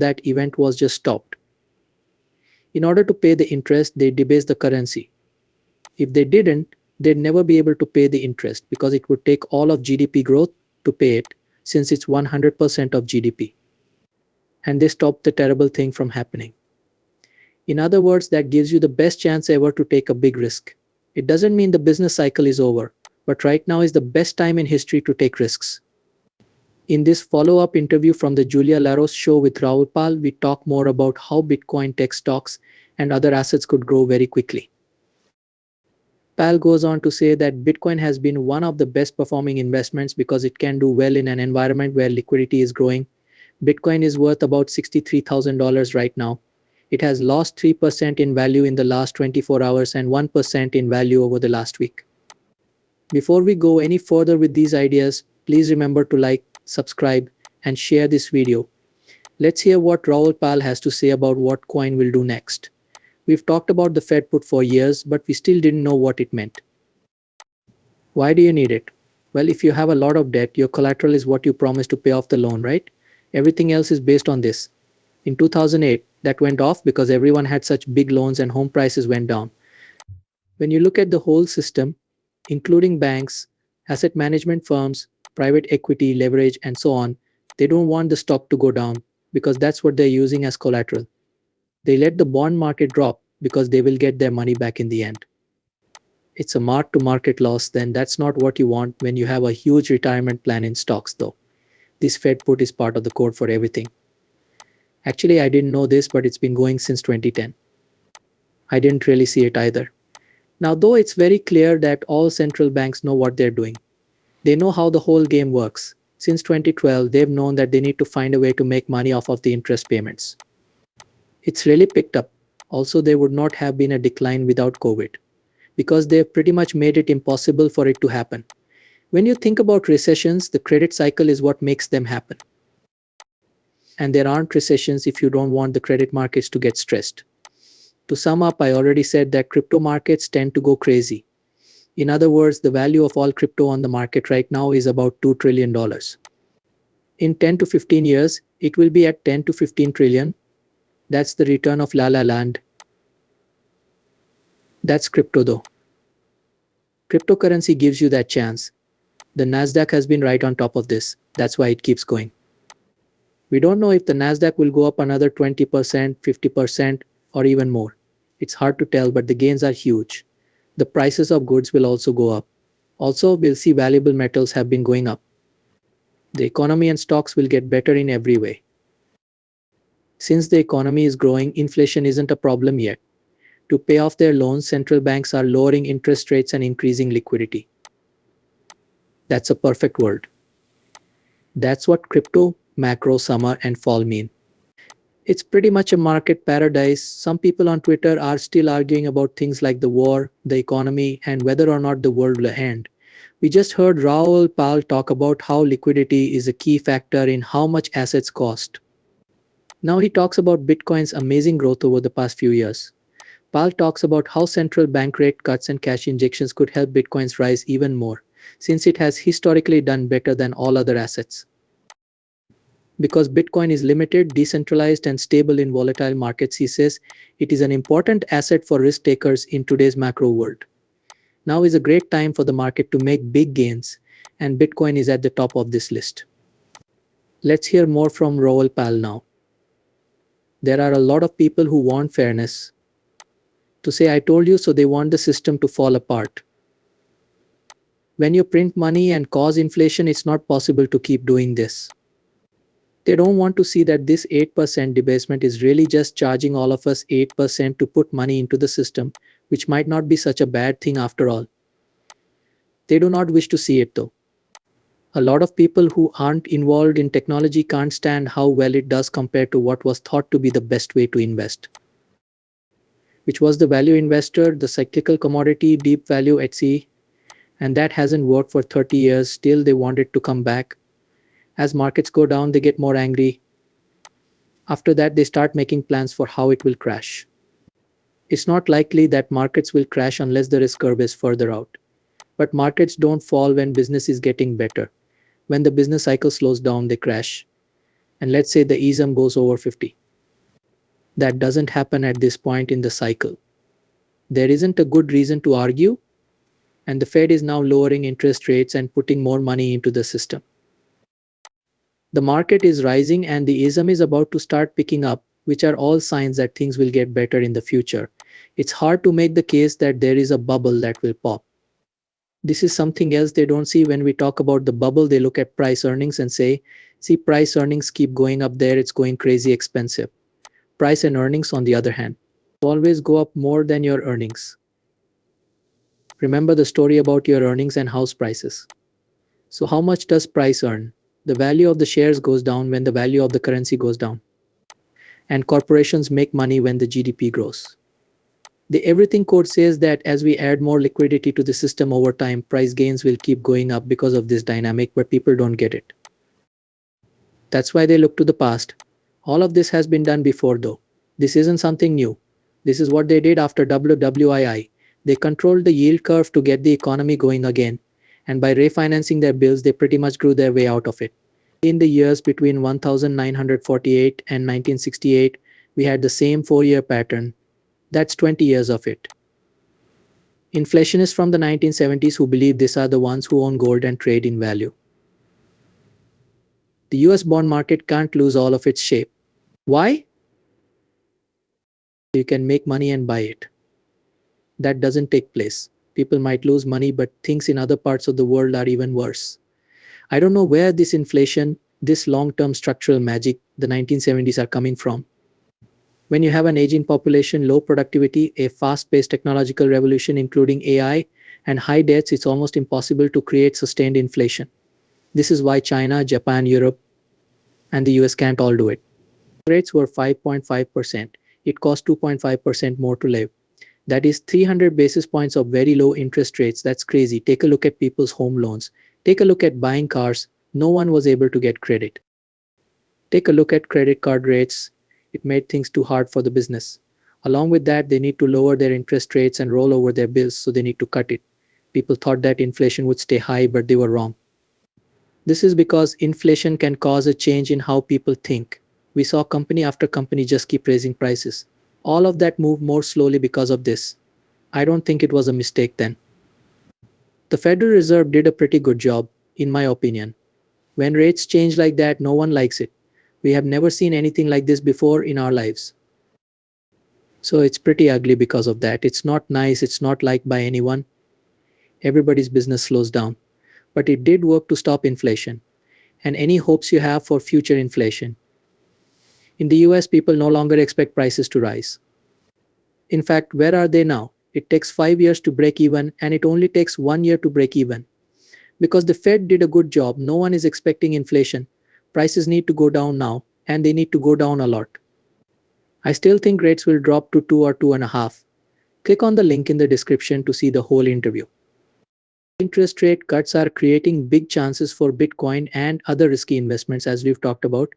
that event was just stopped. In order to pay the interest, they debased the currency. If they didn't, they'd never be able to pay the interest because it would take all of GDP growth to pay it, since it's 100% of GDP. And they stopped the terrible thing from happening. In other words, that gives you the best chance ever to take a big risk. It doesn't mean the business cycle is over, but right now is the best time in history to take risks. In this follow-up interview from the Julia Laros show with Raoul, we talk more about how Bitcoin tech stocks and other assets could grow very quickly. Pal goes on to say that Bitcoin has been one of the best performing investments because it can do well in an environment where liquidity is growing. Bitcoin is worth about $63,000 right now. It has lost 3% in value in the last 24 hours and 1% in value over the last week. Before we go any further with these ideas, please remember to like, subscribe, and share this video. Let's hear what Raoul Pal has to say about what coin will do next. We've talked about the Fed put for years, but we still didn't know what it meant. Why do you need it? Well, if you have a lot of debt, your collateral is what you promised to pay off the loan, right? Everything else is based on this. In 2008, that went off because everyone had such big loans and home prices went down. When you look at the whole system, including banks, asset management firms, private equity, leverage, and so on, they don't want the stock to go down because that's what they're using as collateral. They let the bond market drop because they will get their money back in the end. It's a mark-to-market loss, then that's not what you want when you have a huge retirement plan in stocks though. This Fed put is part of the code for everything. Actually, I didn't know this, but it's been going since 2010. I didn't really see it either. Now, though it's very clear that all central banks know what they're doing. They know how the whole game works. Since 2012, they've known that they need to find a way to make money off of the interest payments. It's really picked up. Also, there would not have been a decline without COVID, because they've pretty much made it impossible for it to happen. When you think about recessions, the credit cycle is what makes them happen. And there aren't recessions if you don't want the credit markets to get stressed. To sum up, I already said that crypto markets tend to go crazy. In other words, the value of all crypto on the market right now is about $2 trillion. In 10 to 15 years, it will be at 10 to 15 trillion. That's the return of La La Land. That's crypto though. Cryptocurrency gives you that chance. The Nasdaq has been right on top of this. That's why it keeps going. We don't know if the Nasdaq will go up another 20%, 50%, or even more. It's hard to tell, but the gains are huge. The prices of goods will also go up. Also, we'll see valuable metals have been going up. The economy and stocks will get better in every way. Since the economy is growing, inflation isn't a problem yet. To pay off their loans, central banks are lowering interest rates and increasing liquidity. That's a perfect word. That's what crypto, macro, summer, and fall mean. It's pretty much a market paradise. Some people on Twitter are still arguing about things like the war, the economy, and whether or not the world will end. We just heard Raoul Pal talk about how liquidity is a key factor in how much assets cost. Now he talks about Bitcoin's amazing growth over the past few years. Pal talks about how central bank rate cuts and cash injections could help Bitcoin's rise even more, since it has historically done better than all other assets. Because Bitcoin is limited, decentralized, and stable in volatile markets, he says, it is an important asset for risk takers in today's macro world. Now is a great time for the market to make big gains, and Bitcoin is at the top of this list. Let's hear more from Raoul Pal now. There are a lot of people who want fairness. To say I told you so, they want the system to fall apart. When you print money and cause inflation, it's not possible to keep doing this. They don't want to see that this 8% debasement is really just charging all of us 8% to put money into the system, which might not be such a bad thing after all. They do not wish to see it though. A lot of people who aren't involved in technology can't stand how well it does compared to what was thought to be the best way to invest, which was the value investor, the cyclical commodity, deep value at sea, and that hasn't worked for 30 years. Still, they want it to come back. As markets go down, they get more angry. After that, they start making plans for how it will crash. It's not likely that markets will crash unless the risk curve is further out. But markets don't fall when business is getting better. When the business cycle slows down, they crash. and let's say the ISM goes over 50. That doesn't happen at this point in the cycle. There isn't a good reason to argue, and the Fed is now lowering interest rates and putting more money into the system. The market is rising and the ISM is about to start picking up, which are all signs that things will get better in the future. It's hard to make the case that there is a bubble that will pop. This is something else they don't see when we talk about the bubble. They look at price earnings and say, see, price earnings keep going up there, it's going crazy expensive. Price and earnings, on the other hand, always go up more than your earnings. Remember the story about your earnings and house prices. So, how much does price earn? The value of the shares goes down when the value of the currency goes down. And corporations make money when the GDP grows. The everything code says that as we add more liquidity to the system over time, price gains will keep going up because of this dynamic, but people don't get it. That's why they look to the past. All of this has been done before, though. This isn't something new. This is what they did after WWII. They controlled the yield curve to get the economy going again, and by refinancing their bills, they pretty much grew their way out of it. In the years between 1948 and 1968, we had the same 4-year pattern. That's 20 years of it. Inflationists from the 1970s who believe these are the ones who own gold and trade in value. The US bond market can't lose all of its shape. Why? You can make money and buy it. That doesn't take place. People might lose money, but things in other parts of the world are even worse. I don't know where this inflation, this long-term structural magic, the 1970s are coming from. When you have an aging population, low productivity, a fast-paced technological revolution including AI, and high debts, it's almost impossible to create sustained inflation. This is why China, Japan, Europe, and the US can't all do it. Rates were 5.5%. It cost 2.5% more to live. That is 300 basis points of very low interest rates. That's crazy. Take a look at people's home loans. Take a look at buying cars. No one was able to get credit. Take a look at credit card rates. It made things too hard for the business. Along with that, they need to lower their interest rates and roll over their bills, so they need to cut it. People thought that inflation would stay high, but they were wrong. This is because inflation can cause a change in how people think. We saw company after company just keep raising prices. All of that moved more slowly because of this. I don't think it was a mistake then. The Federal Reserve did a pretty good job, in my opinion. When rates change like that, no one likes it. We have never seen anything like this before in our lives. So it's pretty ugly because of that. It's not nice, it's not liked by anyone. Everybody's business slows down. But it did work to stop inflation. And any hopes you have for future inflation? In the US, people no longer expect prices to rise. In fact, where are they now? It takes 5 years to break even, and it only takes 1 year to break even. Because the Fed did a good job, no one is expecting inflation. Prices need to go down now, and they need to go down a lot. I still think rates will drop to 2 or 2.5. Click on the link in the description to see the whole interview. Interest rate cuts are creating big chances for Bitcoin and other risky investments, as we've talked about.